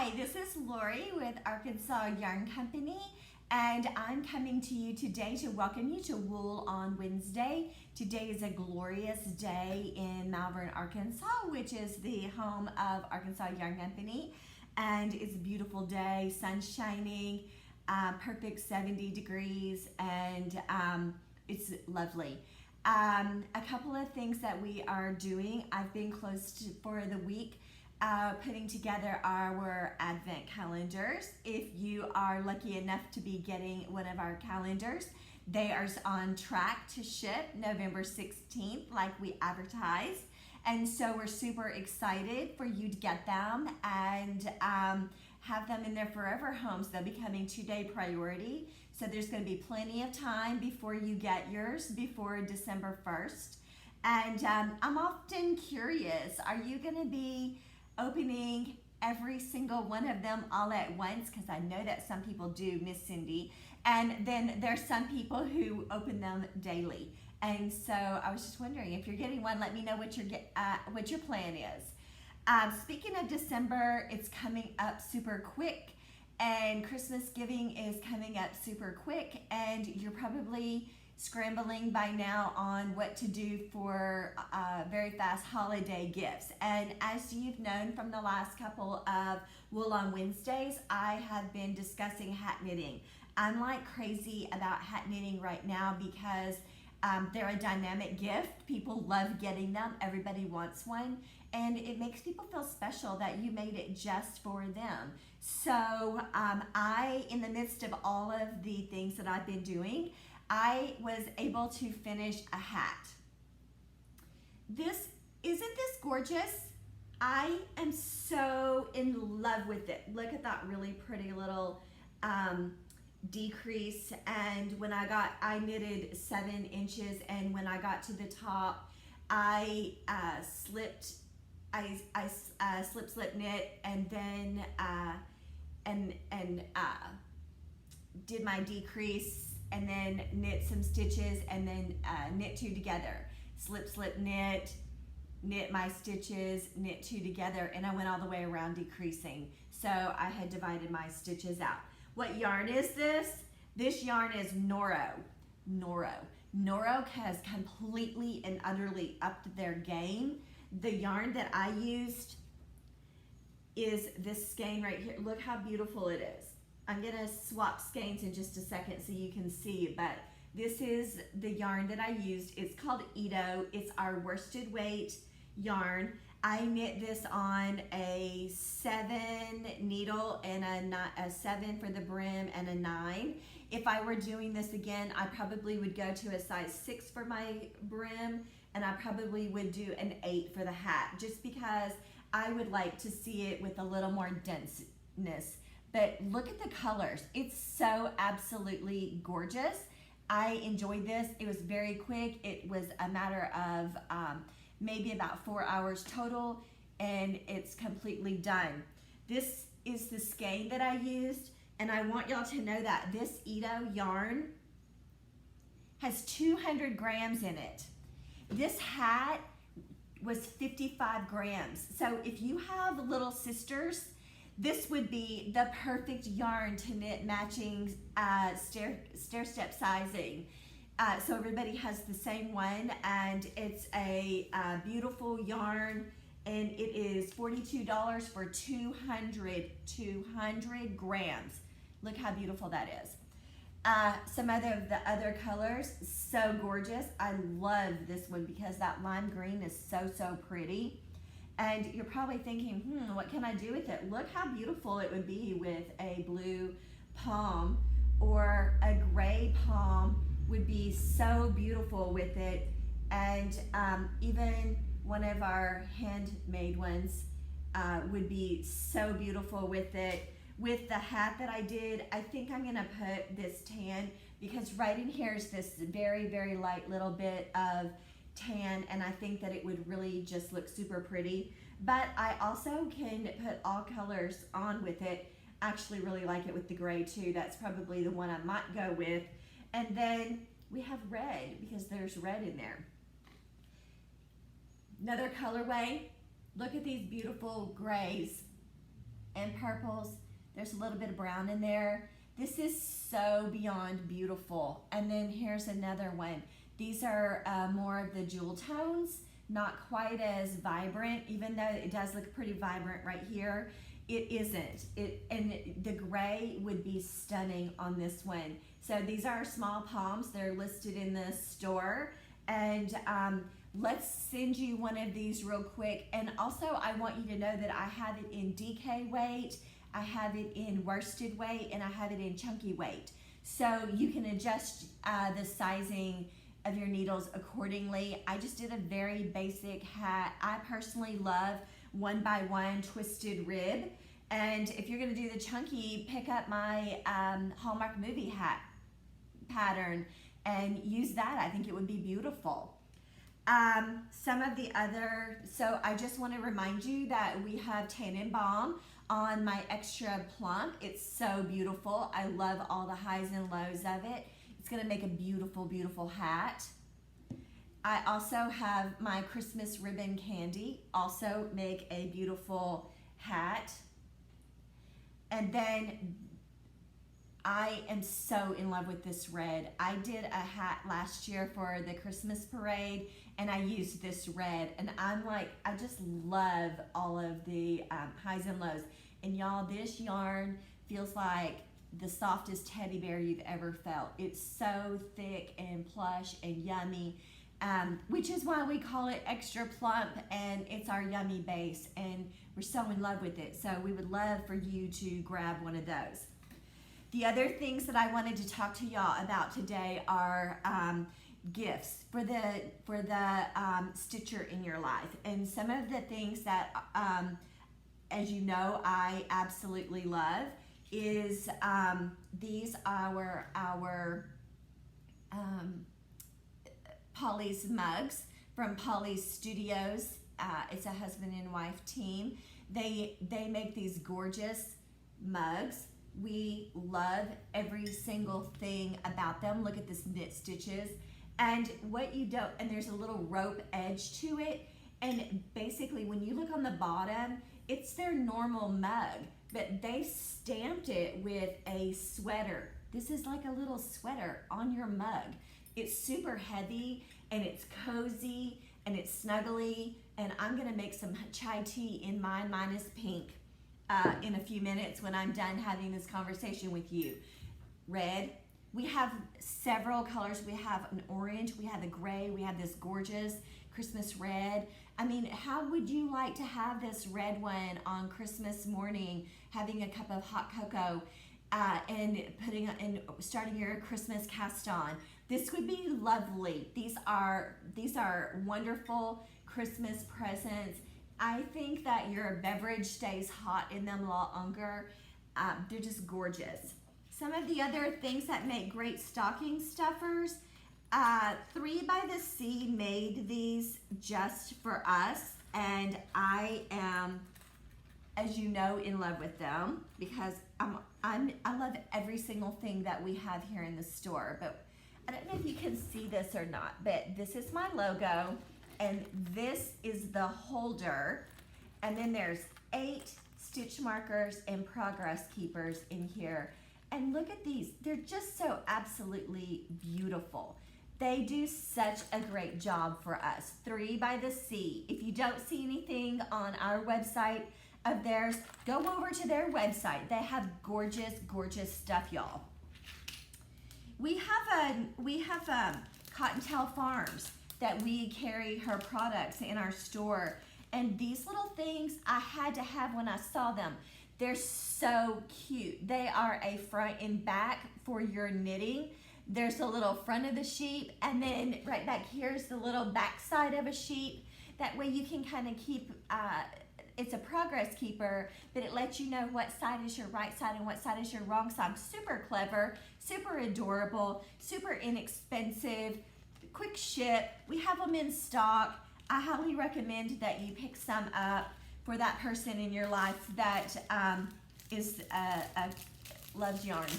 Hi, this is Lori with Arkansas Yarn Company, and I'm coming to you today to welcome you to Wool on Wednesday. Today is a glorious day in Malvern, Arkansas, which is the home of Arkansas Yarn Company, and it's a beautiful day, sun shining, perfect 70 degrees, and it's lovely. A couple of things that we are doing. I've been closed for the week putting together our advent calendars. If you are lucky enough to be getting one of our calendars, they are on track to ship November 16th like we advertised. And so we're super excited for you to get them and have them in their forever homes. They'll be coming 2-day priority. So there's going to be plenty of time before you get yours before December 1st. And I'm often curious, are you going to be opening every single one of them all at once? Because I know that some people do, Miss Cindy. And then there's some people who open them daily. And so I was just wondering, if you're getting one, let me know what your plan is. Speaking of December, it's coming up super quick, and Christmas giving is coming up super quick, and you're probably scrambling by now on what to do for very fast holiday gifts. And as you've known from the last couple of Wool on Wednesdays, I have been discussing hat knitting. I'm like crazy about hat knitting right now because they're a dynamic gift. People love getting them. Everybody wants one. And it makes people feel special that you made it just for them. So in the midst of all of the things that I've been doing, I was able to finish a hat. Isn't this gorgeous? I am so in love with it. Look at that really pretty little decrease. And when I knitted 7 inches, and when I got to the top, I slip knit, and then did my decrease, and then knit some stitches, and then knit 2 together. Slip knit my stitches, knit 2 together, and I went all the way around decreasing. So I had divided my stitches out. What yarn is this? This yarn is Noro. Noro has completely and utterly upped their game. The yarn that I used is this skein right here. Look how beautiful it is. I'm gonna swap skeins in just a second so you can see, but this is the yarn that I used. It's called Ito. It's our worsted weight yarn. I knit this on a 7 needle and a 7 for the brim and a 9. If I were doing this again, I probably would go to a size 6 for my brim, and I probably would do an 8 for the hat, just because I would like to see it with a little more denseness. But look at the colors. It's so absolutely gorgeous. I enjoyed this. It was very quick. It was a matter of maybe about 4 hours total, and it's completely done. This is the skein that I used, and I want y'all to know that this Ito yarn has 200 grams in it. This hat was 55 grams. So if you have little sisters, this would be the perfect yarn to knit matching stair-step sizing. So everybody has the same one, and it's a beautiful yarn, and it is $42 for 200 grams. Look how beautiful that is. Some of the other colors, so gorgeous. I love this one because that lime green is so pretty. And you're probably thinking, what can I do with it? Look how beautiful it would be with a blue palm, or a gray palm would be so beautiful with it. And even one of our handmade ones would be so beautiful with it. With the hat that I did, I think I'm gonna put this tan, because right in here is this very light little bit of tan, and I think that it would really just look super pretty. But I also can put all colors on with it. Actually really like it with the gray too. That's probably the one I might go with. And then we have red, because there's red in there. Another colorway. Look at these beautiful grays. and purples. There's a little bit of brown in there. This is so beyond beautiful. And then here's another one. These are more of the jewel tones, not quite as vibrant, even though it does look pretty vibrant right here. It isn't. And the gray would be stunning on this one. So these are small palms. They're listed in the store. And let's send you one of these real quick. And also, I want you to know that I have it in DK weight, I have it in worsted weight, and I have it in chunky weight. So you can adjust the sizing of your needles accordingly. I just did a very basic hat. I personally love 1x1 twisted rib. And if you're gonna do the chunky, pick up my Hallmark movie hat pattern and use that. I think it would be beautiful. Some of the other, so I just want to remind you that we have Tannenbaum on my extra plump. It's so beautiful. I love all the highs and lows of it. It's going to make a beautiful, beautiful hat. I also have my Christmas ribbon candy, also make a beautiful hat. And then I am so in love with this red. I did a hat last year for the Christmas parade, and I used this red, and I'm like, I just love all of the highs and lows. And y'all, this yarn feels like the softest teddy bear you've ever felt. It's so thick and plush and yummy, which is why we call it extra plump, and it's our yummy base, and we're so in love with it. So we would love for you to grab one of those. The other things that I wanted to talk to y'all about today are gifts for the stitcher in your life. And some of the things that, as you know, I absolutely love is these are our Polly's mugs from Polly's Studios. It's a husband and wife team. They make these gorgeous mugs. We love every single thing about them. Look at this knit stitches. And what you don't, and there's a little rope edge to it. And basically when you look on the bottom, it's their normal mug, but they stamped it with a sweater. This is like a little sweater on your mug. It's super heavy and it's cozy and it's snuggly. And I'm gonna make some chai tea in mine. Mine is pink. In a few minutes when I'm done having this conversation with you. Red. We have several colors. We have an orange, we have a gray, we have this gorgeous Christmas red. I mean, how would you like to have this red one on Christmas morning, having a cup of hot cocoa and starting your Christmas cast on? This would be lovely. These are wonderful Christmas presents. I think that your beverage stays hot in them a lot longer. They're just gorgeous. Some of the other things that make great stocking stuffers, 3 by the Sea made these just for us, and I am, as you know, in love with them because I love every single thing that we have here in the store. But I don't know if you can see this or not, but this is my logo. And this is the holder, and then there's 8 stitch markers and progress keepers in here. And look at these, they're just so absolutely beautiful. They do such a great job for us. 3 by the Sea. If you don't see anything on our website of theirs, go over to their website. They have gorgeous, gorgeous stuff, y'all. We have Cottontail Farms that we carry her products in our store. And these little things I had to have when I saw them. They're so cute. They are a front and back for your knitting. There's a little front of the sheep, and then right back here's the little back side of a sheep. That way you can kind of keep, it's a progress keeper, but it lets you know what side is your right side and what side is your wrong side. Super clever, super adorable, super inexpensive. Quick ship. We have them in stock. I highly recommend that you pick some up for that person in your life that loves yarn.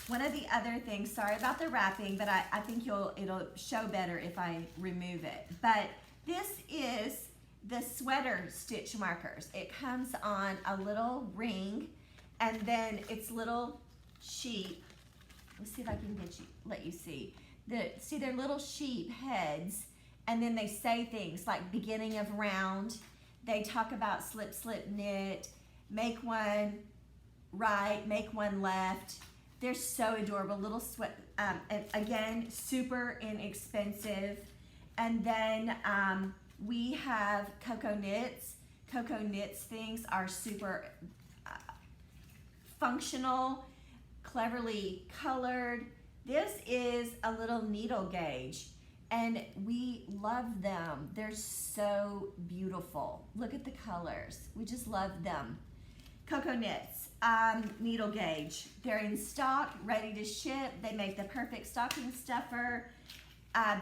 One of the other things, sorry about the wrapping, but I think it'll show better if I remove it. But this is the sweater stitch markers. It comes on a little ring, and then it's little sheep. Let's see if I can let you see. See their little sheep heads, and then they say things like beginning of round. They talk about slip, slip, knit, make one right, make one left. They're so adorable, little sweat, and again, super inexpensive. And then we have Coco Knits. Coco Knits things are super functional, cleverly colored. This is a little needle gauge, and we love them. They're so beautiful. Look at the colors. We just love them. Coco Knits, needle gauge. They're in stock, ready to ship. They make the perfect stocking stuffer.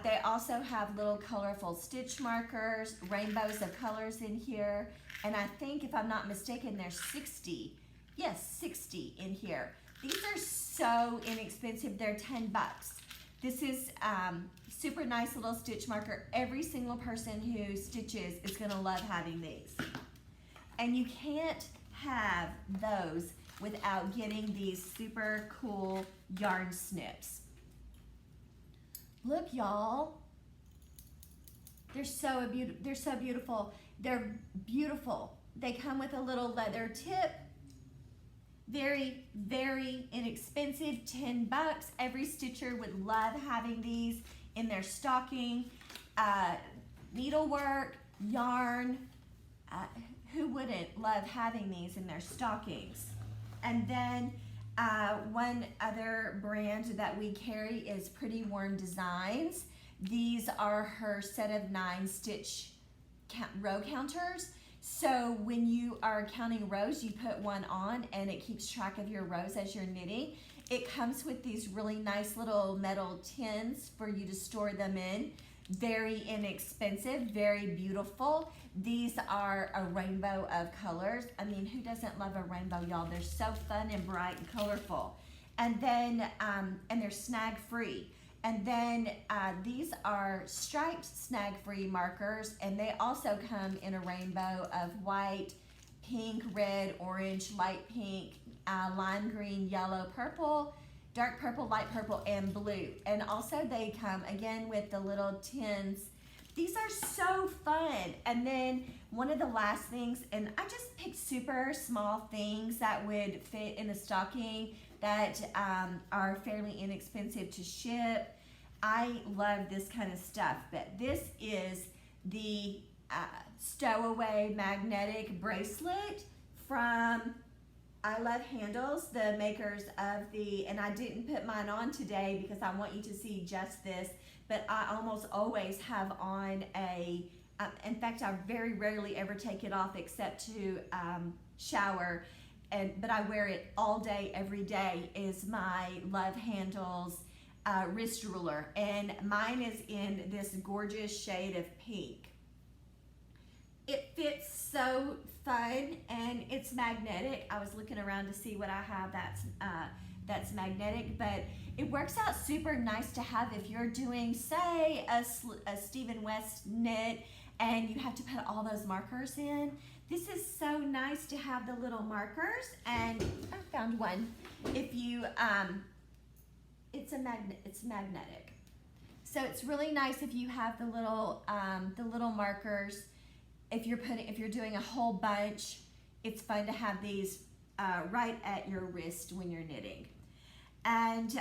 They also have little colorful stitch markers, rainbows of colors in here. And I think, if I'm not mistaken, there's 60. Yes, 60 in here. These are so inexpensive. They're 10 bucks. This is super nice little stitch marker. Every single person who stitches is gonna love having these. And you can't have those without getting these super cool yarn snips. Look, y'all. They're so beautiful. They're beautiful. They come with a little leather tip. Very, very inexpensive, 10 bucks. Every stitcher would love having these in their stocking. Needlework, yarn, who wouldn't love having these in their stockings? And then one other brand that we carry is Pretty Worn Designs. These are her set of 9 stitch row counters. So when you are counting rows, you put one on and it keeps track of your rows as you're knitting. It comes with these really nice little metal tins for you to store them in. Very inexpensive, very beautiful. These are a rainbow of colors. I mean, who doesn't love a rainbow, y'all? They're so fun and bright and colorful. And then, and they're snag free. And then these are striped snag-free markers, and they also come in a rainbow of white, pink, red, orange, light pink, lime green, yellow, purple, dark purple, light purple, and blue. And also they come again with the little tins. These are so fun. And then one of the last things, and I just picked super small things that would fit in a stocking that are fairly inexpensive to ship. I love this kind of stuff, but this is the stowaway magnetic bracelet from I Love Handles, the makers of the, and I didn't put mine on today because I want you to see just this, but I almost always have on a, in fact, I very rarely ever take it off except to shower, but I wear it all day, every day, is my Love Handles wrist ruler, and mine is in this gorgeous shade of pink. It fits so fun, and it's magnetic. I was looking around to see what I have that's magnetic, but it works out super nice to have if you're doing, say, a Stephen West knit, and you have to put all those markers in. This is so nice to have the little markers, and I found one. If you it's magnetic, so it's really nice if you have the little markers. If you're doing a whole bunch, it's fun to have these right at your wrist when you're knitting. And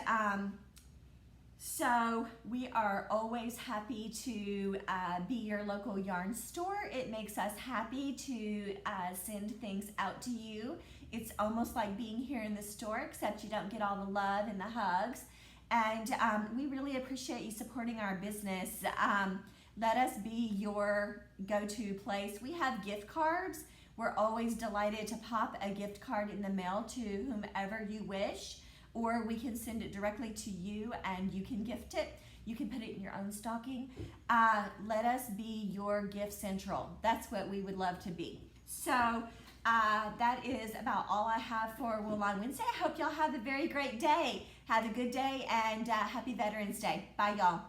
so we are always happy to be your local yarn store. It makes us happy to send things out to you. It's almost like being here in the store, except you don't get all the love and the hugs. And we really appreciate you supporting our business. Let us be your go-to place. We have gift cards. We're always delighted to pop a gift card in the mail to whomever you wish, or we can send it directly to you and you can gift it. You can put it in your own stocking. Let us be your gift central. That's what we would love to be. So that is about all I have for Wool Line Wednesday. I hope y'all have a very great day. Have a good day, and happy Veterans Day. Bye, y'all.